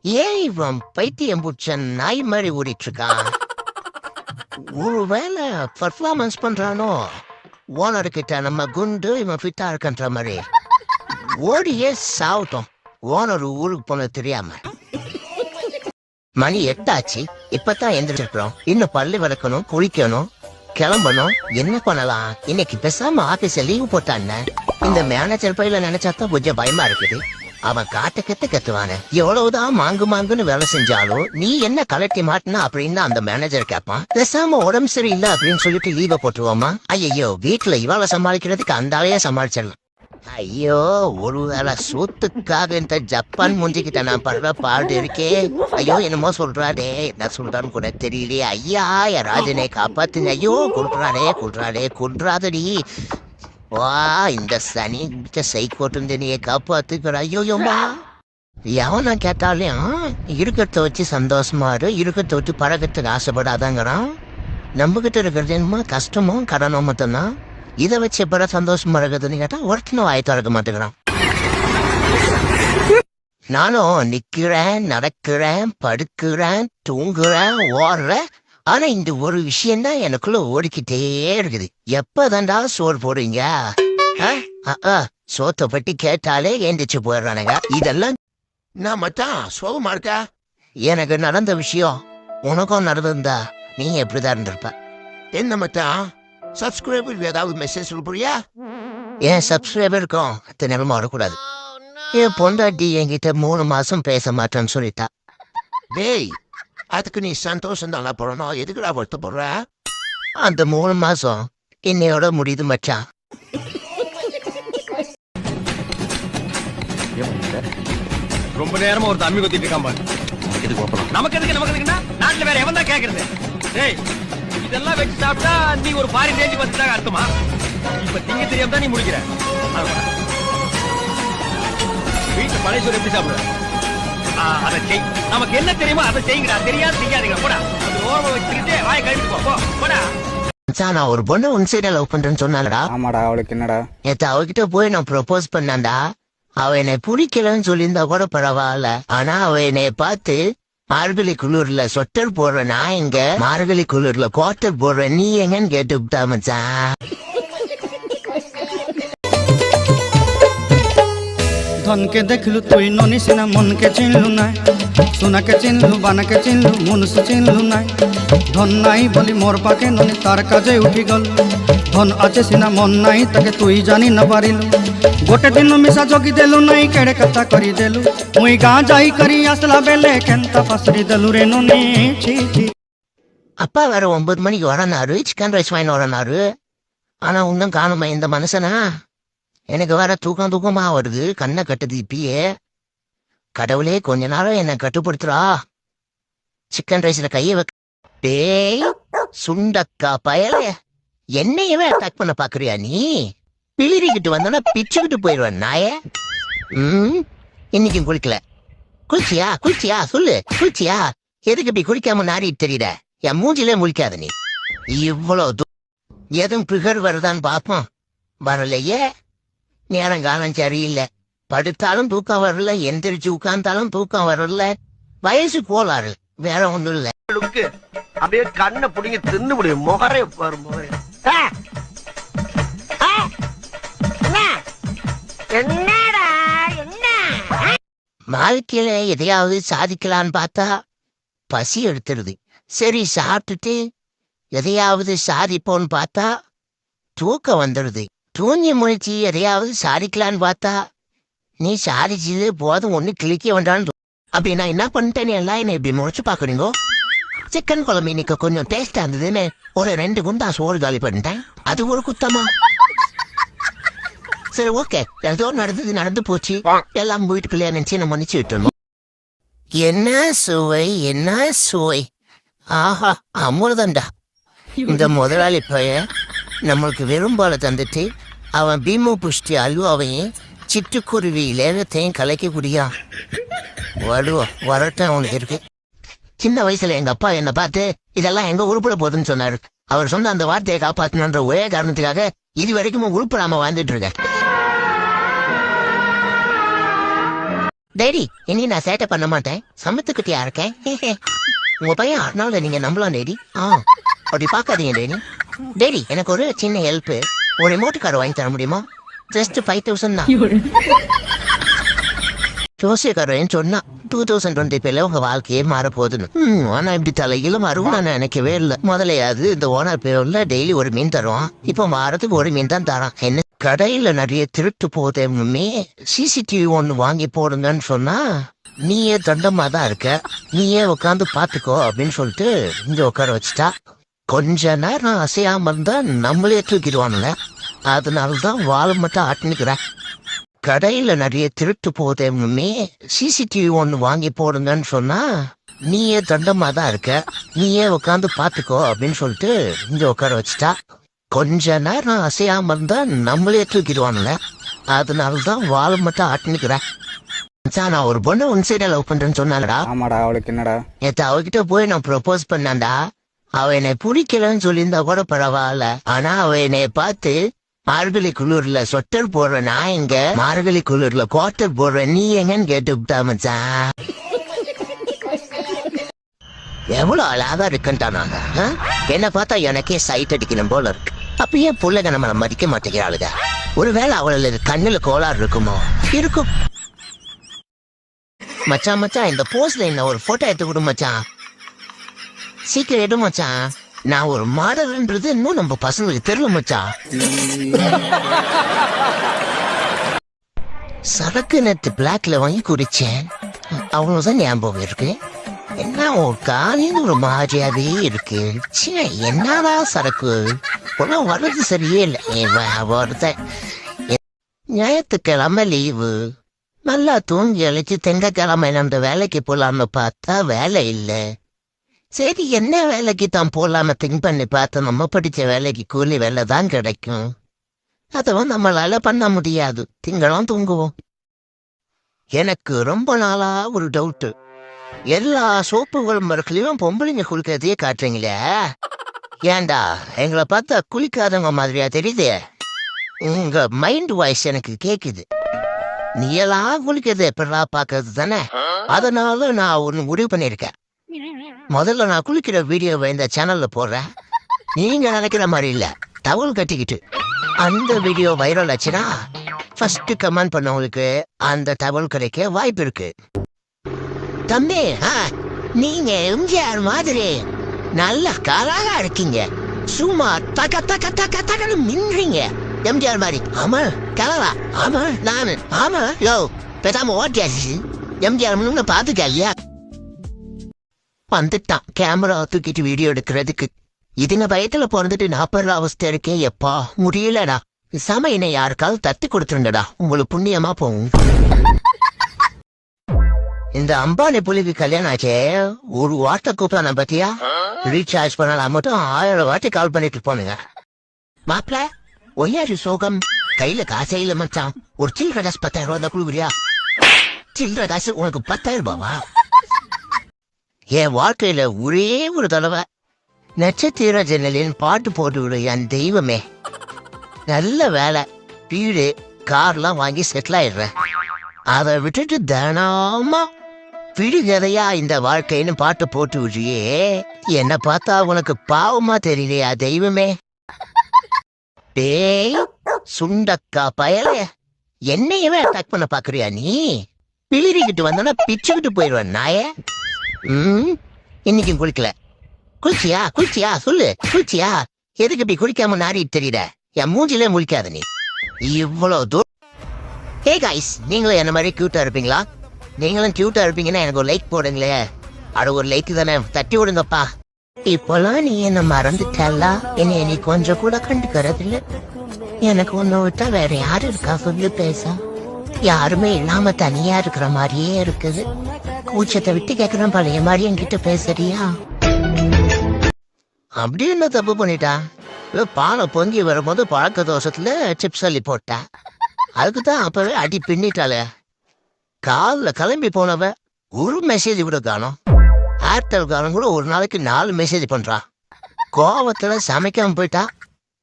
ஏன் இவன் பைத்தியம் பிடிச்ச நாய் மாதிரி ஓடிட்டு இருக்கான்? ஒருவேளை பர்ஃபார்மன்ஸ் பண்றானோ? ஓனர் கிட்ட நம்ம குண்டு இவன் ஃபிட்டா இருக்கன்ற மாதிரி ஓடியே சாவட்டும். ஓனர் ஊருக்கு போன தெரியாம. மணி 8 ஆச்சு. இப்பதான் எந்திரிச்சிருக்கிறோம். இன்னும் பள்ளி வளர்க்கணும், குளிக்கணும், கிளம்பணும். என்ன பண்ணலாம்? இன்னைக்கு பேசாம ஆபீஸ்ல லீவு போட்டான்னு இந்த மேனேஜர் பையில நினைச்சாதான் கொஞ்சம் பயமா இருக்குது. அவன் கத்துவானே. எவ்வளவுதான் மாங்குன்னு வேலை செஞ்சாலும் நீ என்ன கலட்டி மாட்டினா அப்படின்னு அந்த மேனேஜர் கேட்பான். பேசாம உடம்பு சரியில்லை அப்படின்னு சொல்லிட்டு லீவை போட்டுருவோமா? ஐயோ, வீட்டுல இவாளை சமாளிக்கிறதுக்கு அந்த ஆளையே சமாளிச்சிடலாம். ஐயோ, ஒருவேளை சூத்துக்காக இந்த ஜப்பான் முஞ்சிக்கிட்ட நான் படுற பாடு இருக்கே. ஐயோ, என்னமோ சொல்றாடே, என்ன சொல்றான்னு கூட தெரியலையே. ஐயா, ராஜனை காப்பாத்துங்க. ஐயோ, கொன்றாதடி. வா, இந்த சனி சைக்கோட்டுந்தனியை காப்பாத்துக்கிற. ஐயோயோமா, எவனை கேட்டாலையும் இருக்கிறத வச்சு சந்தோஷமா இரு, இருக்கிறத வச்சு பழகத்துக்கு ஆசைப்படாதாங்கிறான். நம்மகிட்ட இருக்கிறது என்னமோ கஷ்டமும் கடனும் மட்டும்தான். இதை வச்சு எப்படா சந்தோஷமா இருக்குதுன்னு கேட்டா ஒருத்தனும் வாய் திறக்க மாட்டேங்கிறான். நானும் நிக்கிறேன், நடக்கிறேன், படுக்கிறேன், தூங்குறேன், ஓடுறேன். ஆனா இந்த ஒரு விஷயம்தான் எனக்குள்ள ஓடிக்கிட்டே இருக்குது. எப்பதான்டா சோறு போடுறீங்க? சோத்தை பற்றி கேட்டாலே ஏந்திச்சு போயிடுறானுங்க. இதெல்லாம் நான் மச்சான் சோகமா இருக்கா? எனக்கு நடந்த விஷயம் உனக்கும் நடந்திருந்தா நீ எப்படிதான் இருந்திருப்ப? என்ன மச்சான், சப்ஸ்கிரைபர் ஏதாவது மெசேஜ் சொல்ல போறியா? ஏன் சப்ஸ்கிரைபருக்கும் அத்தனை நிலமா வரக்கூடாது. என் பொண்டாட்டி என்கிட்ட 3 மாசம் பேச மாட்டேன்னு சொல்லிட்டா. டேய், அதுக்கு நீ சந்தோஷம் தானே போடணும், எதுக்குடா வருத்தப்படுற? அந்த 3 மாசம் என்னையோட முடியுது மச்சான். ரொம்ப நேரமா ஒரு தம்பி கொத்திட்டு இருக்கான் பாரு. நமக்கு எதுக்குன்னா நாட்டுல வேற எவன் தான் கேக்குறது? டேய், இதெல்லாம் வச்சு சாப்பிட்டா நீ ஒரு ஃபாரின் ரேஞ்ச் வந்துட்டாங்க அர்த்தமா? இப்ப திங்க தெரியாம தான் நீ முடிக்கிற. வீட்டு பழைய எப்படி சாப்பிடுற? அதை செய். நமக்கு என்ன தெரியுமோ அதை செய்யுங்கடா. தெரியாது செய்யாதீங்க. போடா, ஓரமா வச்சுக்கிட்டு வாயை கழிட்டு போ. போடா. நான் ஒரு பொண்ணு உன் சைட லவ் பண்றேன்னு சொன்னாலடா. ஆமாடா, அவளுக்கு என்னடா? நேத்து அவகிட்ட போய் நான் ப்ரொபோஸ் பண்ணான்டா. அவ என்னை பிடிக்கலன்னு சொல்லியிருந்தா கூட பரவாயில்ல. ஆனா அவ என்னை பார்த்து மார்கழி குளிர்ல சொட்டர் போடுற நான் எங்க, மார்கழி குளிர்ல கோட்டர் போடுற நீ எங்கன்னு கேட்டுவிட்டா மச்சான். ধনকে দেখলু তুই ননিস না, মনকে চিনলু নাই, সোনাকে চিনলু, বানাকে চিনলু, মনুষ চিনলু নাই। ধন নাই বলি মোর পাকে ননি তার কাজে উঠি গল। ধন আছে সিনা মন নাই, তাকে তুই জানি না পারিলু। গোটে দিন মিশা জগি দেলু নাই, কেড়ে কথা করি দেলু। মুই গাঁ যাই করি আসলা বেলে কেনতা পাসরি দেলু রে ননি। ছি ছি। அப்பா வேற 9 மணிக்கு வரனாரு, சிக்கன் ரைஸ் வாங்கி வரனாரு. ஆனா இன்னும் காணுமா இந்த மனுஷனா? எனக்கு வேற தூக்கமா வருது, கண்ணை கட்டுது இப்பயே. கடவுளே, கொஞ்ச நேரம் என்னை கட்டுப்படுத்துறா. சிக்கன் ரைஸ்ல கைய வைக்க. டேய் சுண்டக்கா பயல, என்னையவே அட்டாக் பண்ண பாக்குறியா நீ? பிளிரிக்கிட்டு வந்தோன்னா பிச்சுக்கிட்டு போயிடுவேன் நாய. இன்னைக்கும் குளிக்கல. குளிச்சியா சொல்லு, குளிச்சியா? எதுக்கு இப்படி குளிக்காம நாடிட்டு தெரியுற? என் மூஞ்சிலே முழிக்காத நீ. இவ்வளவு எதுவும் பிகர் வருதான்னு பாப்போம். வரலையே. நேரங்காலம் சரியில்லை. படுத்தாலும் தூக்கம் வரல, எந்திரிச்சு உட்கார்ந்தாலும் தூக்கம் வரல. வயசு கோளாறு, வேற ஒண்ணும் இல்ல. அப்படியே கண்ணை புடிங்க தின்னு முடியும். முகரே பாரு, முகரே. வாழ்க்கையில எதையாவது சாதிக்கலான்னு பார்த்தா பசி எடுத்துருது. சரி, சாப்பிட்டுட்டு எதையாவது சாதிப்போன்னு பார்த்தா தூக்கம் வந்துடுது. தூங்கி முழிச்சு எதையாவது சாதிக்கலான்னு பார்த்தா நீ சாதிச்சது போதும், ஒண்ணு கிளிக்க வேண்டான்னு. அப்படி நான் என்ன பண்ணிட்டேன்னு எல்லாம் என்ன இப்படி முழிச்சு பாக்குறீங்கோ? சிக்கன் குழம்பு இன்னைக்கு கொஞ்சம் டேஸ்டா இருந்ததுன்னு ஒரு 2 குண்டா சோறு காலி பண்ணிட்டேன். அது ஒரு குத்தமா? சரி, ஓகே, ஏதோ நடந்து போச்சு. எல்லாம் வீட்டுக்குள்ளே நினைச்சு நம்ம மன்னிச்சு விட்டுணும். என்ன சுவை! ஆஹா, அமிர்தம்டா. இந்த முதலாளி பையன் நம்மளுக்கு வெறும்பால தந்துட்டு அவன் பீமு புஷ்டி அல்வாவையும் சிட்டுக்குருவி லேகத்தையும் கலைக்க குடியா. வரட்டும் அவனுக்கு இருக்கு. சின்ன வயசுல எங்க அப்பா என்ன பார்த்து இதெல்லாம் எங்க உருப்பட போகுதுன்னு சொன்னாரு. அவர் சொன்ன அந்த வார்த்தையை காப்பாற்றணுன்ற ஒரே காரணத்துக்காக இது வரைக்கும் உருப்படாம வாழ்ந்துட்டு இருக்க. டேடி இனி நான் சேட்டை பண்ண மாட்டேன், சமத்துக்குட்டியா இருக்கேன். உங்க பையன் அர்னால்ட நீங்க நம்பலாம் டேடி. அப்படி பாக்காதீங்க டேடி. டேடி எனக்கு ஒரு சின்ன ஹெல்ப், ஒரு ரிமோட் கார் வாங்கி தர முடியுமா? ஜஸ்ட் 5000 தான். ஜோசியக்காரன் சொன்னா 2025 உங்க வாழ்க்கையே மாற போகுதுன்னு. ஆனா இப்படி தலையில மாறும் நான் நினைக்கவே இல்லை. முதலையாவது இந்த ஓனர் பேர்ல டெய்லி ஒரு மீன் தருவான், இப்ப வாரத்துக்கு ஒரு மீன் தான் தரான். என்ன கடையில நிறைய திருட்டு போதேமே, சிசிடிவி ஒண்ணு வாங்கி போடுங்கன்னு சொன்னா நீயே தண்டமா தான் இருக்க, நீயே உட்காந்து பாத்துக்கோ அப்படின்னு சொல்லிட்டு இங்க உட்கார வச்சுட்டா. கொஞ்ச நேரம் அசையாம இருந்தா நம்மளே தூக்கிடுவானுங்க. அதனாலதான் வாழை மட்டும் ஆட்டினுக்கிறேன். கடையில நிறைய திருட்டு போதேமே, சிசிடிவி ஒண்ணு வாங்கி போடுங்கன்னு சொன்னா நீயே தண்டமா தான் இருக்க, நீயே உட்காந்து பாத்துக்கோ அப்படின்னு சொல்லிட்டு இங்க உட்கார வச்சுட்டா. கொஞ்ச நேரம் அசையாம இருந்தா நம்மளே தூக்கிடுவானுங்க. அதனாலதான் வாழை மட்டும் ஆட்டினுக்கிறேன். நான் ஒரு பொண்ணு ஒன் சைடா லவ் பண்றேன்னு சொன்னாடா. ஆமாடா, அவளுக்கு என்னடா? நேத்து அவகிட்ட போய் நான் ப்ரொபோஸ் பண்ணாண்டா. அவ என்னை பிடிக்கலன்னு சொல்லியிருந்தா கூட பரவாயில்ல, ஆனா அவ என்னைய பார்த்து மார்கழி குளிர்ல சொட்டர் போடுற நான் எங்க, மார்கழி குளிர்ல கோட்டர் போடுற நீ எங்கன்னு கேட்டு விட்டா மச்சான். எவ்வளவு அழகா இருக்குன்ட்டா நாங்க. என்ன பார்த்தா எனக்கே சைட் அடிக்கணும் போல இருக்கு. அப்பயே புள்ளைங்க நம்மள மதிக்க மாட்டேங்கிறாளுங்க. ஒருவேளை அவளுக்கு கண்ணுல கோளாறு இருக்குமோ? இருக்கும். மச்சான் மச்சான் இந்த போஸ்ட்ல என்ன ஒரு போட்டோ எடுத்து விடு மச்சான், சீக்கிரம் எடு மச்சான். நான் ஒரு மாடல்ன்றது இன்னும் நம்ம பசங்களுக்கு தெரியல மச்சான். சரக்கு நேத்து பிளாக்ல வாங்கி குடிச்சேன், அவ்வளவுதான் ஞாபகம் இருக்கு. என்ன ஒரு காலையில ஒரு மாதிரியாவே இருக்கு. என்னதான் சரக்கு ஒன்னும் வர்றது சரியே இல்லை. ஒருத்தன் ஞாயிற்றுக்கிழமை லீவு, நல்லா தூங்கி அழைச்சு திங்கக்கிழமை அந்த வேலைக்கு போலான்னு பார்த்தா வேலை இல்லை. சரி என்ன வேலைக்கு தான் போலாம திங்க் பண்ணி பார்த்தா நம்ம படிச்ச வேலைக்கு கூலி வேலை தான் கிடைக்கும். அதுவும் நம்மளால பண்ண முடியாது, திங்களும் தூங்குவோம். எனக்கு ரொம்ப நாளா ஒரு டவுட், எல்லா சோப்பு விளம்பரத்துலயும் பொம்பளைங்க குளிக்கிறதையே காட்டுறீங்களே, ஏண்டா எங்களை பார்த்தா குளிக்காதவங்க மாதிரியா தெரியுது? உங்க மைண்ட் வாய்ஸ் எனக்கு கேக்குது. நீ எல்லாம் குளிக்கிறது எப்படா பாக்குறது தானே. அதனால நான் ஒண்ணு முடிவு பண்ணிருக்கேன். முதல்ல நான் குளிக்கிற வீடியோவை இந்த சேனல்ல போடுறேன். நீங்க நினைக்கிற மாதிரி இல்ல, டவல் கட்டிக்கிட்டு. அந்த வீடியோ வைரல் ஆச்சுன்னா ஃபர்ஸ்ட் கமெண்ட் பண்ணவங்களுக்கு அந்த டவல் கிடைக்க வாய்ப்பு இருக்கு. தம்பி நீங்க எம்ஜிஆர் மாதிரி நல்ல கலாகா இருக்கீங்க, சும்மா தக்க தக்க தக்க தக்கன்னு மின்றீங்க எம்ஜிஆர் மாதிரி. ஆமா கலவா, ஆமா நானு, ஆமா யோ பேசாம ஓட்டியாச்சு. எம்ஜிஆர் முன்ன பாத்துக்கலையா? வந்துட்டான் கேமரா தூக்கிட்டு வீடியோ எடுக்கிறதுக்கு. இதுங்க பயத்துல பிறந்துட்டு 40 அவஸ்தை இருக்கே, எப்பா முடியலடா. சமையனை யாருக்காவது தட்டி கொடுத்துருண்டா, உங்களுக்கு புண்ணியமா போகும். இந்த அம்பானி புலிக்கு கல்யாணம் ஆச்சே, ஒரு வார்த்தை கூப்பிட்டான பத்தியா? ரீசார்ஜ் பண்ணலாம் மட்டும் 1000 வாட்டி கால் பண்ணிட்டு போனுங்க. மாப்பிள ஒய்யாரு சோகம், கையில காசே இல்ல மச்சான், ஒரு சில்லற காசு 10,000 ரூபா தான் கொடுக்குறியா? சில்லற காசு உனக்கு 10,000 ரூபாவா? என் வாழ்க்கையில ஒரே ஒரு தடவை நட்சத்திர ஜன்னலின் பாட்டு போட்டு விடு என் தெய்வமே. நல்ல வேலை, வீடு கார்லாம் வாங்கி செட்டில் ஆயிடுறேன். அதை விட்டுட்டு தினமா விடுகதையா இந்த வாழ்க்கைன்னு பாட்டு போட்டு விடுறியே, என்ன பார்த்தா உனக்கு பாவமா தெரியலையா தெய்வமே? டேய் சுண்டக்கா பயல, என்னையவே அட்டாக் பண்ண பாக்குறியா நீ? பிளிரிக்கிட்டு வந்தோன்னா பிச்சுக்கிட்டு போயிடுவேன் நாயே. இன்னைக்கும் குளிக்கல. குளிச்சியா குளிச்சியா சொல்லு, குளிச்சியா? எதுக்கு இப்படி குளிக்காம நாரிட்டு தெரியல? என் மூஞ்சிலே முழிக்காத நீ. இவ்வளவு தூரம். ஹே காய்ஸ், நீங்களும் என்ன மாதிரி கியூட்டா இருப்பீங்களா? நீங்களும் கியூட்டா இருப்பீங்கன்னா எனக்கு ஒரு லைக் போடுங்களே. அட ஒரு லைக் தானே, தட்டி விடுங்கப்பா. இப்பெல்லாம் நீ என்ன மறந்துட்டா? என்னை நீ கொஞ்சம் கூட கண்டுக்கிறது இல்ல. எனக்கு ஒண்ணு விட்டா வேற யாரு இருக்கா சொல்லு பேச? யாருமே இல்லாம தனியா இருக்கிற மாதிரியே இருக்குது. கூச்சத்தை விட்டு கேட்கறேன், பழைய மாதிரி என்கிட்ட பேசுறியா? அப்படி என்ன தப்பு பண்ணிட்டா? பானை பொங்கி வரும்போது பழக்க தோஷத்துல சிப்ஸ் அள்ளி போட்டா, அதுக்குதான் அப்பவே அடி பின்னிட்டாளே. காலைல கிளம்பி போனவ ஒரு மெசேஜ் கூட காணோம். ஏர்டெல்காரன் கூட ஒரு நாளைக்கு 4 மெசேஜ் பண்றான். கோவத்துல சமைக்காம போயிட்டா.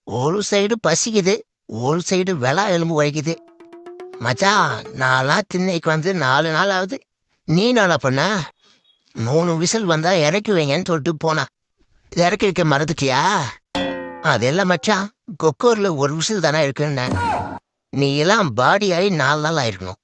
ஒரு சைடு பசிக்குது, ஒரு சைடு வெளா எலும்பு வலிக்குது. மச்சான் நான்லாம் திண்ணைக்கு வந்து 4 நாள் ஆகுது. நீ நாளா பண்ண 3 விசில் வந்தா இறக்கி வைங்கன்னு சொல்லிட்டு போனா. இறக்கி வைக்க மறந்துட்டியா? அதெல்லாம் மச்சான் கொக்கோர்ல 1 விசில் தானே இருக்குன்னு. நீ எல்லாம் பாடி ஆகி 4 நாள் ஆயிருக்கணும்.